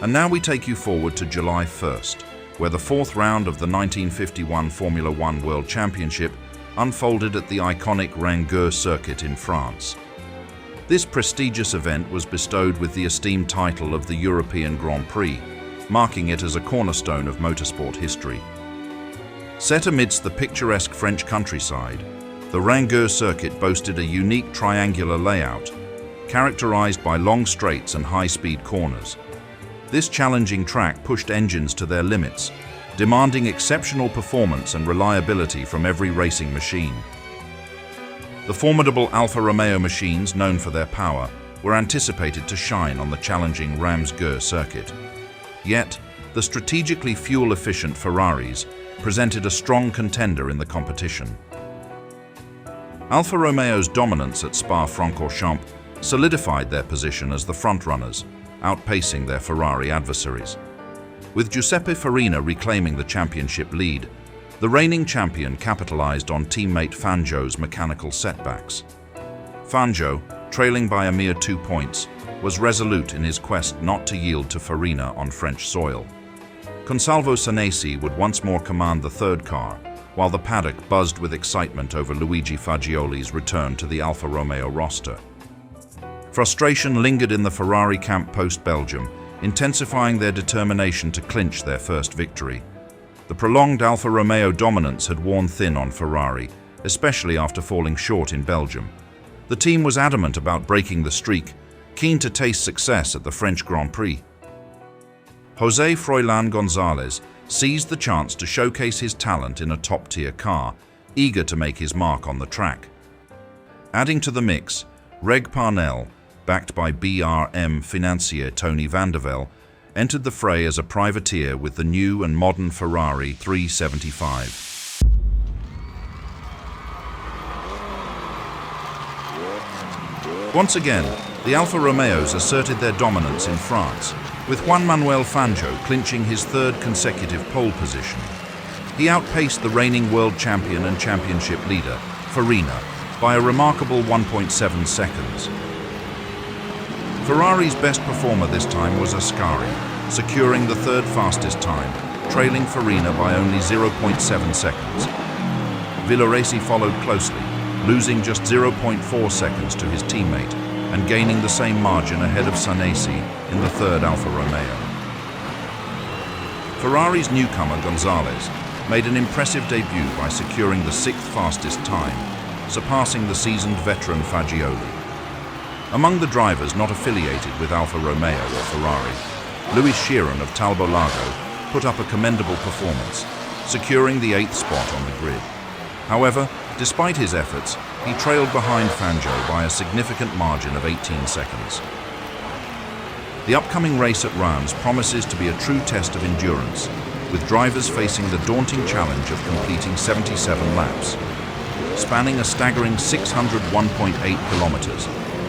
And now we take you forward to July 1st, where the fourth round of the 1951 Formula One World Championship unfolded at the iconic Reims-Gueux circuit in France. This prestigious event was bestowed with the esteemed title of the European Grand Prix, marking it as a cornerstone of motorsport history. Set amidst the picturesque French countryside, the Reims-Gueux circuit boasted a unique triangular layout, characterized by long straights and high-speed corners. This challenging track pushed engines to their limits, demanding exceptional performance and reliability from every racing machine. The formidable Alfa Romeo machines, known for their power, were anticipated to shine on the challenging Reims-Gueux circuit. Yet, the strategically fuel-efficient Ferraris presented a strong contender in the competition. Alfa Romeo's dominance at Spa-Francorchamps solidified their position as the frontrunners, outpacing their Ferrari adversaries. With Giuseppe Farina reclaiming the championship lead, the reigning champion capitalized on teammate Fangio's mechanical setbacks. Fangio, trailing by a mere 2 points, was resolute in his quest not to yield to Farina on French soil. Consalvo Sanesi would once more command the third car, while the paddock buzzed with excitement over Luigi Fagioli's return to the Alfa Romeo roster. Frustration lingered in the Ferrari camp post-Belgium, intensifying their determination to clinch their first victory. The prolonged Alfa Romeo dominance had worn thin on Ferrari, especially after falling short in Belgium. The team was adamant about breaking the streak, keen to taste success at the French Grand Prix. José Froilán González seized the chance to showcase his talent in a top-tier car, eager to make his mark on the track. Adding to the mix, Reg Parnell, backed by BRM financier Tony van der Velde, entered the fray as a privateer with the new and modern Ferrari 375. Once again, the Alfa Romeos asserted their dominance in France, with Juan Manuel Fangio clinching his third consecutive pole position. He outpaced the reigning world champion and championship leader, Farina, by a remarkable 1.7 seconds. Ferrari's best performer this time was Ascari, securing the third fastest time, trailing Farina by only 0.7 seconds. Villoresi followed closely, losing just 0.4 seconds to his teammate and gaining the same margin ahead of Sanesi in the third Alfa Romeo. Ferrari's newcomer González made an impressive debut by securing the sixth fastest time, surpassing the seasoned veteran Fagioli. Among the drivers not affiliated with Alfa Romeo or Ferrari, Louis Chiron of Talbot-Lago put up a commendable performance, securing the 8th spot on the grid. However, despite his efforts, he trailed behind Fangio by a significant margin of 18 seconds. The upcoming race at Reims promises to be a true test of endurance, with drivers facing the daunting challenge of completing 77 laps. Spanning a staggering 601.8 kilometers,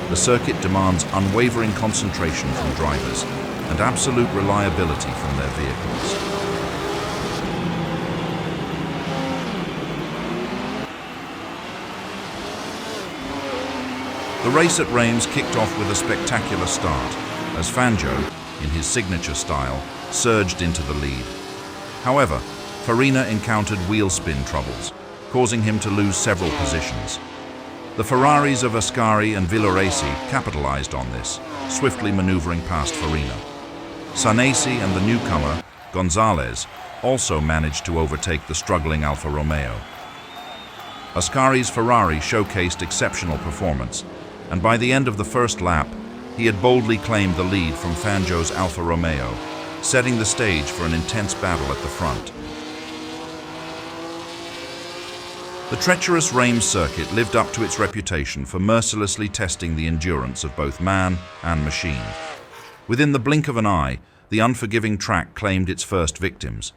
the circuit demands unwavering concentration from drivers and absolute reliability from their vehicles. The race at Reims kicked off with a spectacular start, as Fangio, in his signature style, surged into the lead. However, Farina encountered wheel spin troubles, causing him to lose several positions. The Ferraris of Ascari and Villoresi capitalized on this, swiftly maneuvering past Farina. Sanesi and the newcomer, González, also managed to overtake the struggling Alfa Romeo. Ascari's Ferrari showcased exceptional performance, and by the end of the first lap, he had boldly claimed the lead from Fangio's Alfa Romeo, setting the stage for an intense battle at the front. The treacherous Reims circuit lived up to its reputation for mercilessly testing the endurance of both man and machine. Within the blink of an eye, the unforgiving track claimed its first victims.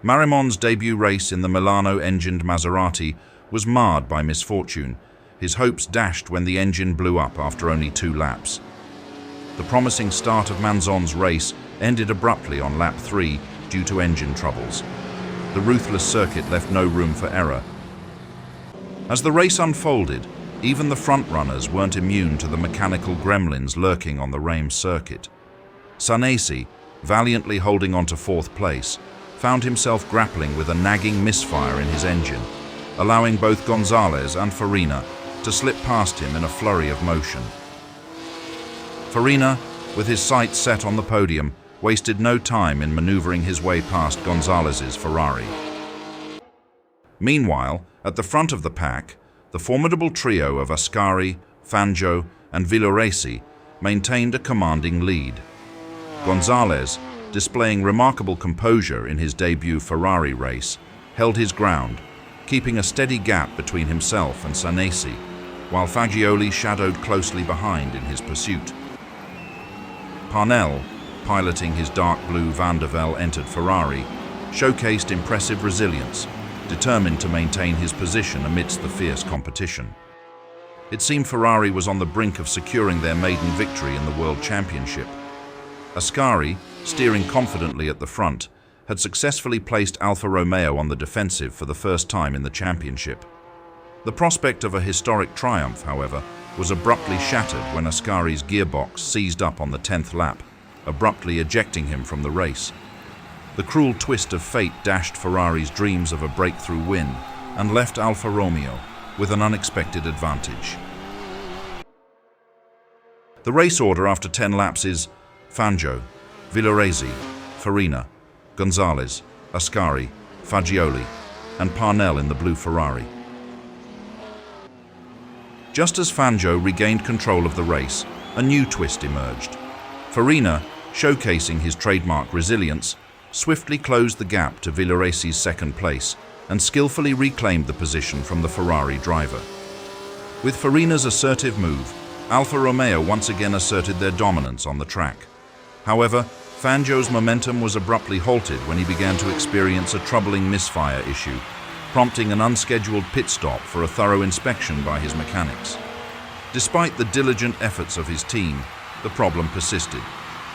Marimon's debut race in the Milano-engined Maserati was marred by misfortune, his hopes dashed when the engine blew up after only 2 laps. The promising start of Manzon's race ended abruptly on lap 3 due to engine troubles. The ruthless circuit left no room for error. As the race unfolded, even the front-runners weren't immune to the mechanical gremlins lurking on the Reims circuit. Sanesi, valiantly holding on to fourth place, found himself grappling with a nagging misfire in his engine, allowing both Gonzalez and Farina to slip past him in a flurry of motion. Farina, with his sights set on the podium, wasted no time in maneuvering his way past Gonzalez's Ferrari. Meanwhile, at the front of the pack, the formidable trio of Ascari, Fangio, and Villoresi maintained a commanding lead. Gonzalez, displaying remarkable composure in his debut Ferrari race, held his ground, keeping a steady gap between himself and Sanesi, while Fagioli shadowed closely behind in his pursuit. Parnell, piloting his dark blue Van der Velde-entered Ferrari, showcased impressive resilience, determined to maintain his position amidst the fierce competition. It seemed Ferrari was on the brink of securing their maiden victory in the World Championship. Ascari, steering confidently at the front, had successfully placed Alfa Romeo on the defensive for the first time in the championship. The prospect of a historic triumph, however, was abruptly shattered when Ascari's gearbox seized up on the 10th lap, abruptly ejecting him from the race. The cruel twist of fate dashed Ferrari's dreams of a breakthrough win and left Alfa Romeo with an unexpected advantage. The race order after 10 laps is Fangio, Villoresi, Farina, Gonzalez, Ascari, Fagioli, and Parnell in the blue Ferrari. Just as Fangio regained control of the race, a new twist emerged. Farina, showcasing his trademark resilience, swiftly closed the gap to Villoresi's second place and skillfully reclaimed the position from the Ferrari driver. With Farina's assertive move, Alfa Romeo once again asserted their dominance on the track. However, Fangio's momentum was abruptly halted when he began to experience a troubling misfire issue, prompting an unscheduled pit stop for a thorough inspection by his mechanics. Despite the diligent efforts of his team, the problem persisted,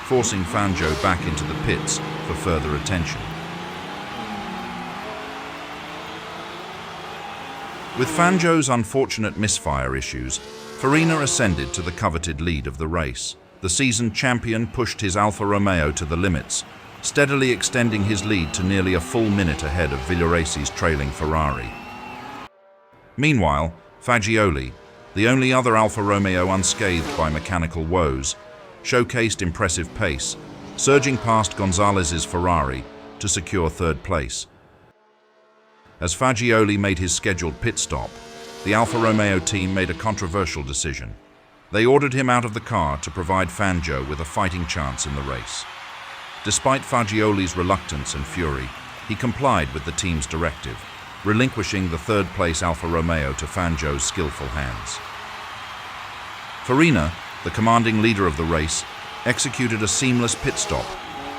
forcing Fangio back into the pits for further attention. With Fangio's unfortunate misfire issues, Farina ascended to the coveted lead of the race. The seasoned champion pushed his Alfa Romeo to the limits, steadily extending his lead to nearly a full minute ahead of Villoresi's trailing Ferrari. Meanwhile, Fagioli, the only other Alfa Romeo unscathed by mechanical woes, showcased impressive pace, surging past Gonzalez's Ferrari to secure third place. As Fagioli made his scheduled pit stop, the Alfa Romeo team made a controversial decision. They ordered him out of the car to provide Fangio with a fighting chance in the race. Despite Fagioli's reluctance and fury, he complied with the team's directive, relinquishing the third-place Alfa Romeo to Fangio's skillful hands. Farina, the commanding leader of the race, executed a seamless pit stop,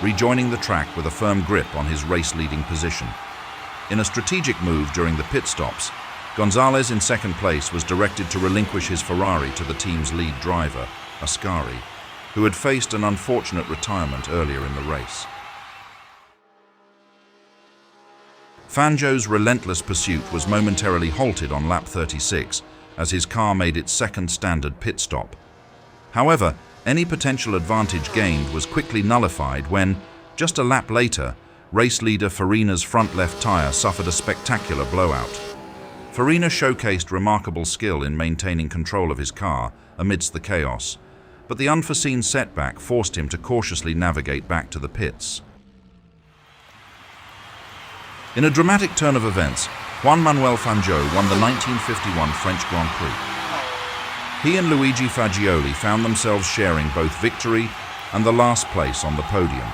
rejoining the track with a firm grip on his race-leading position. In a strategic move during the pit stops, Gonzalez in second place was directed to relinquish his Ferrari to the team's lead driver, Ascari, who had faced an unfortunate retirement earlier in the race. Fangio's relentless pursuit was momentarily halted on lap 36 as his car made its second standard pit stop. However, any potential advantage gained was quickly nullified when, just a lap later, race leader Farina's front left tire suffered a spectacular blowout. Farina showcased remarkable skill in maintaining control of his car amidst the chaos, but the unforeseen setback forced him to cautiously navigate back to the pits. In a dramatic turn of events, Juan Manuel Fangio won the 1951 French Grand Prix. He and Luigi Fagioli found themselves sharing both victory and the last place on the podium.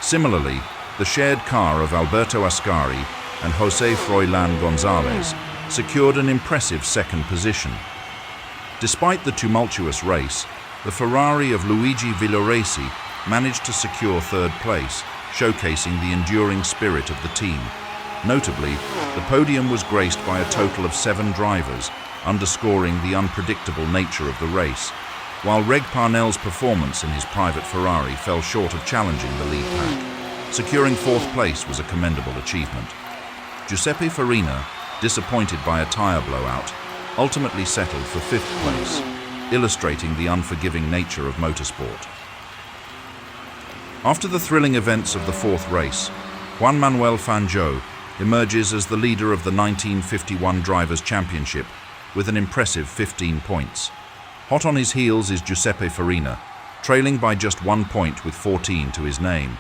Similarly, the shared car of Alberto Ascari and José Froilán González secured an impressive second position. Despite the tumultuous race, the Ferrari of Luigi Villoresi managed to secure third place, showcasing the enduring spirit of the team. Notably, the podium was graced by a total of 7 drivers, underscoring the unpredictable nature of the race, while Reg Parnell's performance in his private Ferrari fell short of challenging the lead pack. Securing fourth place was a commendable achievement. Giuseppe Farina, disappointed by a tyre blowout, ultimately settled for 5th place, illustrating the unforgiving nature of motorsport. After the thrilling events of the fourth race, Juan Manuel Fangio emerges as the leader of the 1951 Drivers' Championship with an impressive 15 points. Hot on his heels is Giuseppe Farina, trailing by just 1 point with 14 to his name.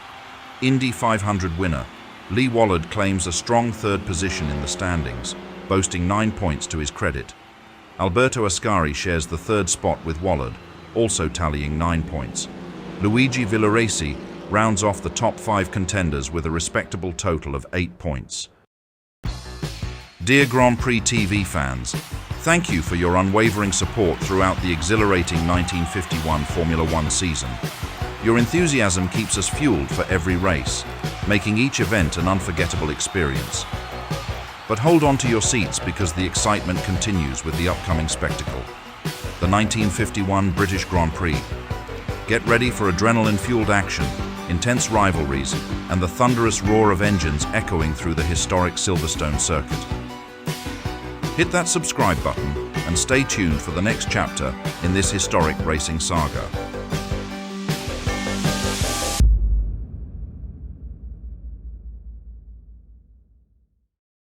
Indy 500 winner Lee Wallard claims a strong third position in the standings, boasting 9 points to his credit. Alberto Ascari shares the third spot with Wallard, also tallying 9 points. Luigi Villaresi rounds off the top 5 contenders with a respectable total of 8 points. Dear Grand Prix TV fans, thank you for your unwavering support throughout the exhilarating 1951 Formula One season. Your enthusiasm keeps us fueled for every race, making each event an unforgettable experience. But hold on to your seats because the excitement continues with the upcoming spectacle, the 1951 British Grand Prix. Get ready for adrenaline-fueled action, intense rivalries, and the thunderous roar of engines echoing through the historic Silverstone circuit. Hit that subscribe button and stay tuned for the next chapter in this historic racing saga.